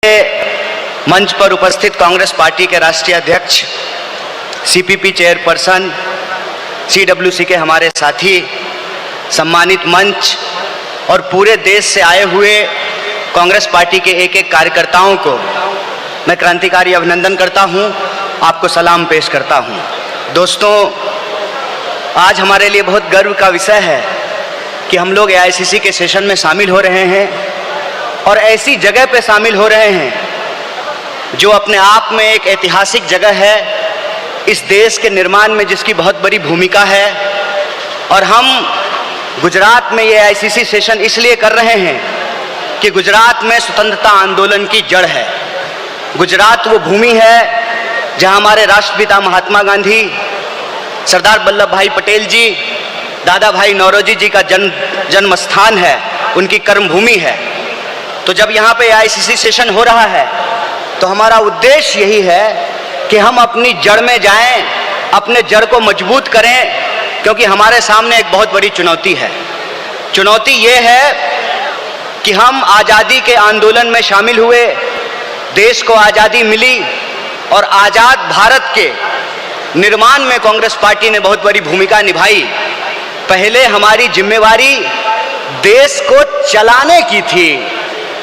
मंच पर उपस्थित कांग्रेस पार्टी के राष्ट्रीय अध्यक्ष, सीपीपी चेयरपर्सन, सीडब्ल्यूसी के हमारे साथी, सम्मानित मंच और पूरे देश से आए हुए कांग्रेस पार्टी के एक एक कार्यकर्ताओं को मैं क्रांतिकारी अभिनंदन करता हूं, आपको सलाम पेश करता हूं। दोस्तों, आज हमारे लिए बहुत गर्व का विषय है कि हम लोग एआईसीसी के सेशन में शामिल हो रहे हैं और ऐसी जगह पे शामिल हो रहे हैं जो अपने आप में एक ऐतिहासिक जगह है, इस देश के निर्माण में जिसकी बहुत बड़ी भूमिका है। और हम गुजरात में ये एआईसीसी सेशन इसलिए कर रहे हैं कि गुजरात में स्वतंत्रता आंदोलन की जड़ है। गुजरात वो भूमि है जहां हमारे राष्ट्रपिता महात्मा गांधी, सरदार वल्लभ भाई पटेल जी, दादा भाई नौरोजी जी का जन्म स्थान है, उनकी कर्मभूमि है। तो जब यहाँ पे एआईसीसी सेशन हो रहा है तो हमारा उद्देश्य यही है कि हम अपनी जड़ में जाएं, अपने जड़ को मजबूत करें, क्योंकि हमारे सामने एक बहुत बड़ी चुनौती है। चुनौती ये है कि हम आज़ादी के आंदोलन में शामिल हुए, देश को आज़ादी मिली और आज़ाद भारत के निर्माण में कांग्रेस पार्टी ने बहुत बड़ी भूमिका निभाई। पहले हमारी जिम्मेवारी देश को चलाने की थी,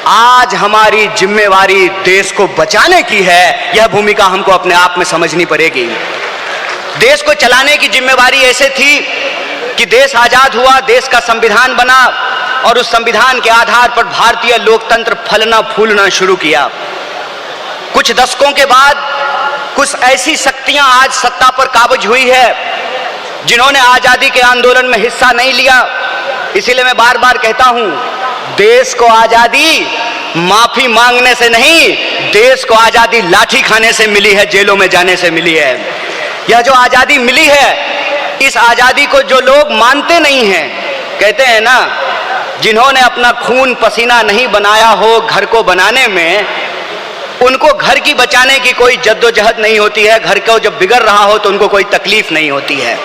आज हमारी जिम्मेवारी देश को बचाने की है। यह भूमिका हमको अपने आप में समझनी पड़ेगी। देश को चलाने की जिम्मेवारी ऐसे थी कि देश आजाद हुआ, देश का संविधान बना और उस संविधान के आधार पर भारतीय लोकतंत्र फलना फूलना शुरू किया। कुछ दशकों के बाद कुछ ऐसी शक्तियां आज सत्ता पर काबिज हुई है जिन्होंने आजादी के आंदोलन में हिस्सा नहीं लिया। इसीलिए मैं बार बार कहता हूं, देश को आजादी माफी मांगने से नहीं, देश को आजादी लाठी खाने से मिली है, जेलों में जाने से मिली है। यह जो आजादी मिली है, इस आजादी को जो लोग मानते नहीं हैं, कहते हैं ना, जिन्होंने अपना खून पसीना नहीं बनाया हो घर को बनाने में, उनको घर की बचाने की कोई जद्दोजहद नहीं होती है। घर को जब बिगड़ रहा हो तो उनको कोई तकलीफ नहीं होती है।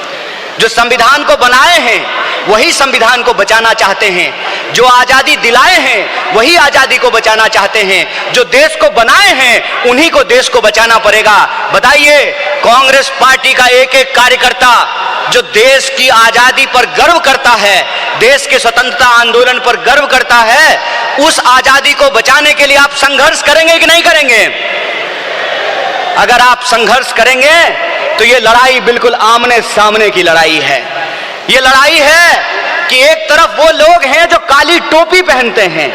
जो संविधान को बनाए हैं वही संविधान को बचाना चाहते हैं, जो आजादी दिलाए हैं वही आजादी को बचाना चाहते हैं, जो देश को बनाए हैं उन्हीं को देश को बचाना पड़ेगा। बताइए, कांग्रेस पार्टी का एक एक कार्यकर्ता जो देश की आजादी पर गर्व करता है, देश के स्वतंत्रता आंदोलन पर गर्व करता है, उस आजादी को बचाने के लिए आप संघर्ष करेंगे कि नहीं करेंगे? अगर आप संघर्ष करेंगे तो ये लड़ाई बिल्कुल आमने सामने की लड़ाई है। ये लड़ाई है कि एक तरफ वो लोग हैं जो काली टोपी पहनते हैं,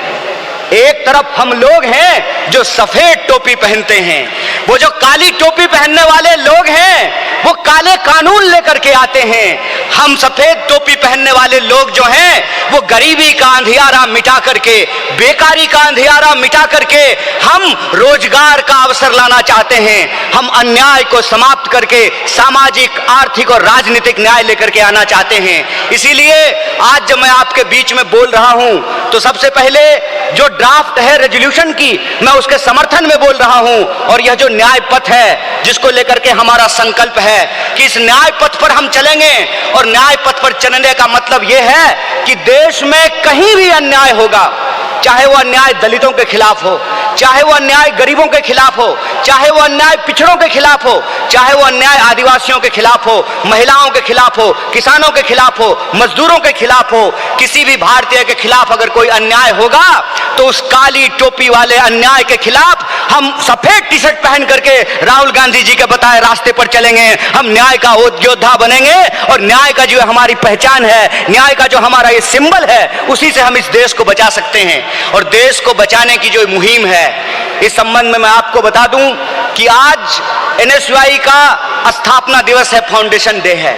एक तरफ हम लोग हैं जो सफेद टोपी पहनते हैं। वो जो काली टोपी पहनने वाले लोग हैं वो काले कानून लेकर के आते हैं। हम सफेद टोपी पहनने वाले लोग जो हैं वो गरीबी का अंधियारा मिटा करके, बेकारी का अंधियारा मिटा करके हम रोजगार का अवसर लाना चाहते हैं। हम अन्याय को समाप्त करके सामाजिक, आर्थिक और राजनीतिक न्याय लेकर के आना चाहते हैं। इसीलिए आज जब मैं आपके बीच में बोल रहा हूं तो सबसे पहले जो ड्राफ्ट है रेजोल्यूशन की, मैं उसके समर्थन में बोल रहा हूं। और यह जो न्याय पथ है जिसको लेकर के हमारा संकल्प है कि इस न्याय पथ पर हम चलेंगे, और न्याय पथ पर चलने का मतलब यह है कि देश में कहीं भी अन्याय होगा, चाहे वो अन्याय दलितों के खिलाफ हो, चाहे वो अन्याय गरीबों के खिलाफ हो, चाहे वो अन्याय पिछड़ों के खिलाफ हो, चाहे वो अन्याय आदिवासियों के खिलाफ हो, महिलाओं के खिलाफ हो, किसानों के खिलाफ हो, मजदूरों के खिलाफ हो, किसी भी भारतीय के खिलाफ अगर कोई अन्याय होगा तो उस काली टोपी वाले अन्याय के खिलाफ हम सफेद टी शर्ट पहन करके राहुल गांधी जी के बताए रास्ते पर चलेंगे। हम न्याय का योद्धा बनेंगे और न्याय का जो हमारी पहचान है, न्याय का जो हमारा ये सिंबल है, उसी से हम इस देश को बचा सकते हैं। और देश को बचाने की जो मुहिम है, इस संबंध में मैं आपको बता दूं कि आज एनएसयूआई का स्थापना दिवस है, फाउंडेशन डे है।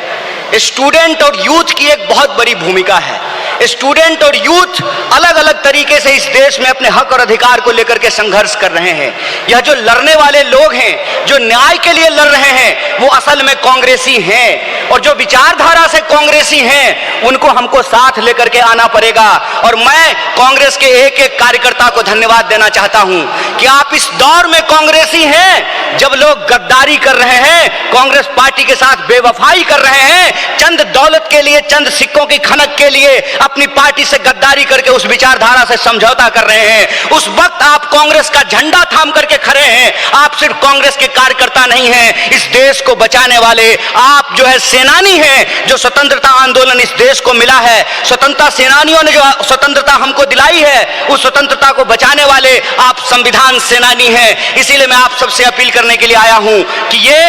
स्टूडेंट और यूथ की एक बहुत बड़ी भूमिका है। स्टूडेंट और यूथ अलग अलग तरीके से इस देश में अपने हक और अधिकार को लेकर के संघर्ष कर रहे हैं। यह जो लड़ने वाले लोग हैं, जो न्याय के लिए लड़ रहे हैं, वो असल में कांग्रेसी हैं, और जो विचारधारा से कांग्रेसी हैं उनको हमको साथ लेकर के आना पड़ेगा। और मैं कांग्रेस के एक एक कार्यकर्ता को धन्यवाद देना चाहता हूं कि आप इस दौर में कांग्रेसी हैं जब लोग गद्दारी कर रहे हैं, कांग्रेस पार्टी के साथ बेवफाई कर रहे हैं, चंद दौलत के लिए, चंद सिक्कों की खनक के लिए अपनी पार्टी से गद्दारी करके उस विचारधारा से समझौता कर रहे हैं, उस वक्त आप कांग्रेस का झंडा थाम करके खड़े हैं। आप सिर्फ कांग्रेस के कार्यकर्ता नहीं हैं, इस देश को बचाने वाले आप जो है सेनानी हैं। जो स्वतंत्रता आंदोलन इस देश को मिला है, स्वतंत्रता सेनानियों ने जो स्वतंत्रता हमको दिलाई है, उस स्वतंत्रता को बचाने वाले आप संविधान सेनानी हैं। इसीलिए मैं आप सबसे अपील करने के लिए आया हूं कि ये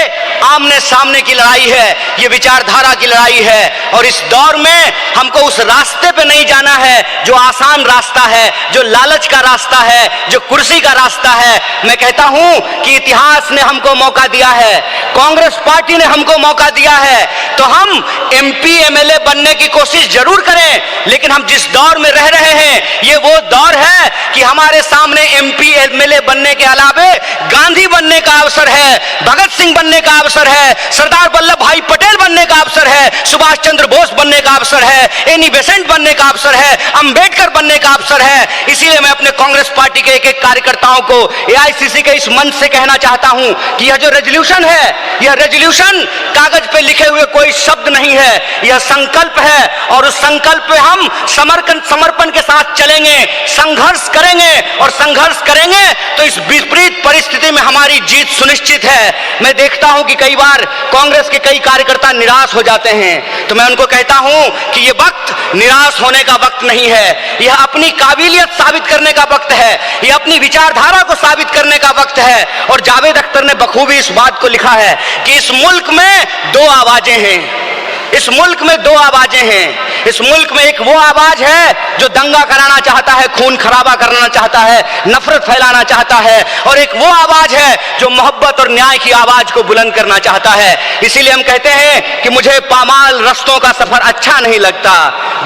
आमने सामने की लड़ाई है, ये विचारधारा की लड़ाई है, और इस दौर में हमको उस रास्ते पे नहीं जाना है जो आसान रास्ता है, जो लालच का रास्ता है, जो कुर्सी का रास्ता है। मैं कहता हूं कि इतिहास ने हमको मौका दिया है, कांग्रेस पार्टी ने हमको मौका दिया है, तो हम एमपी एमएलए बनने की कोशिश जरूर करें, लेकिन हम जिस दौर में रह रहे हैं ये वो दौर है कि हमारे सामने एमपी एमएलए बनने के अलावे गांधी बनने का अवसर है, भगत सिंह बनने का अवसर है, सरदार वल्लभ भाई पटेल बनने का अवसर है, सुभाष चंद्र बोस बनने का अवसर है, एनी बेसेंट बनने का अवसर है, अंबेडकर बनने का अवसर है। इसीलिए मैं अपने कांग्रेस पार्टी के एक एक कार्यकर्ताओं को एआईसीसी के इस मंच से कहना चाहता हूं कि यह जो रेजोल्यूशन है, यह रेजोल्यूशन कागज पे लिखे हुए कोई शब्द नहीं है, यह संकल्प है, और उस संकल्प पे हम समर्पण के साथ चलेंगे, संघर्ष करेंगे, और संघर्ष करेंगे तो इस विपरीत परिस्थिति में हमारी जीत सुनिश्चित है। मैं देखता हूं कि कई बार कांग्रेस के कई कार्यकर्ता निराश हो जाते हैं, तो मैं उनको कहता हूं कि यह वक्त निराश होने का वक्त नहीं है, यह अपनी काबिलियत साबित करने का वक्त है, यह अपनी विचारधारा को साबित करने का वक्त है। और जावेद अख्तर ने बखूबी इस बात को लिखा है कि इस मुल्क में दो आवाजें हैं, इस मुल्क में दो आवाजें हैं। इस मुल्क में एक वो आवाज है जो दंगा कराना चाहता है, खून खराबा करना चाहता है, नफरत फैलाना चाहता है, और एक वो आवाज है जो मोहब्बत और न्याय की आवाज को बुलंद करना चाहता है। इसीलिए हम कहते हैं कि मुझे पामाल रस्तों का सफर अच्छा नहीं लगता,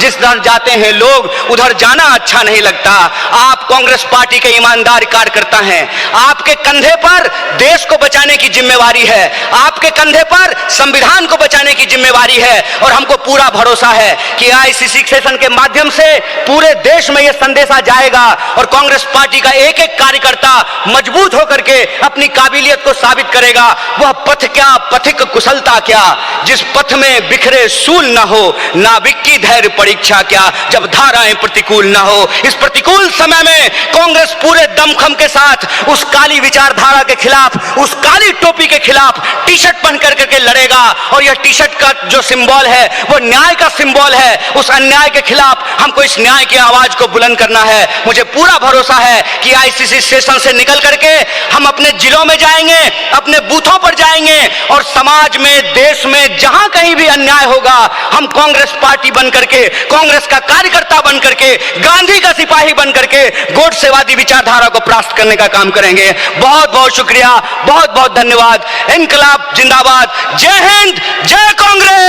जिस दर जाते हैं लोग उधर जाना अच्छा नहीं लगता। आप कांग्रेस पार्टी के ईमानदार कार्यकर्ता हैं, आपके कंधे पर देश को बचाने की जिम्मेवारी है, आपके कंधे पर संविधान को बचाने की जिम्मेवारी है, और हमको पूरा भरोसा है कि आईसीसी सेशन के माध्यम से पूरे देश में यह संदेशा जाएगा, और कांग्रेस पार्टी का एक एक कार्यकर्ता मजबूत होकर के अपनी काबिलियत को साबित करेगा। वह पथ क्या, पथिक कुशलता क्या, जिस पथ में बिखरे सूल न हो, नाविक की धैर्य परीक्षा क्या, जब धाराएं प्रतिकूल न हो। इस प्रतिकूल समय में कांग्रेस पूरे दमखम के साथ उस काली विचारधारा के खिलाफ, उस काली टोपी के खिलाफ टी शर्ट पहन करके लड़ेगा, और यह टी शर्ट का जो सिंबल है वो न्याय का सिंबल है। उस अन्याय के खिलाफ हमको इस न्याय की आवाज को बुलंद करना है। मुझे पूरा भरोसा है कि आईसीसी सेशन से निकल करके हम अपने जिलों में जाएंगे, अपने बूथों पर जाएंगे, और समाज में, देश में जहां कहीं भी अन्याय होगा, हम कांग्रेस पार्टी बन करके, कांग्रेस का कार्यकर्ता बन करके, गांधी का सिपाही बन करके गोडसेवादी विचारधारा को परास्त करने का काम करेंगे। बहुत बहुत शुक्रिया, बहुत बहुत धन्यवाद। इनकलाब जिंदाबाद, जय हिंद, जय कांग्रेस।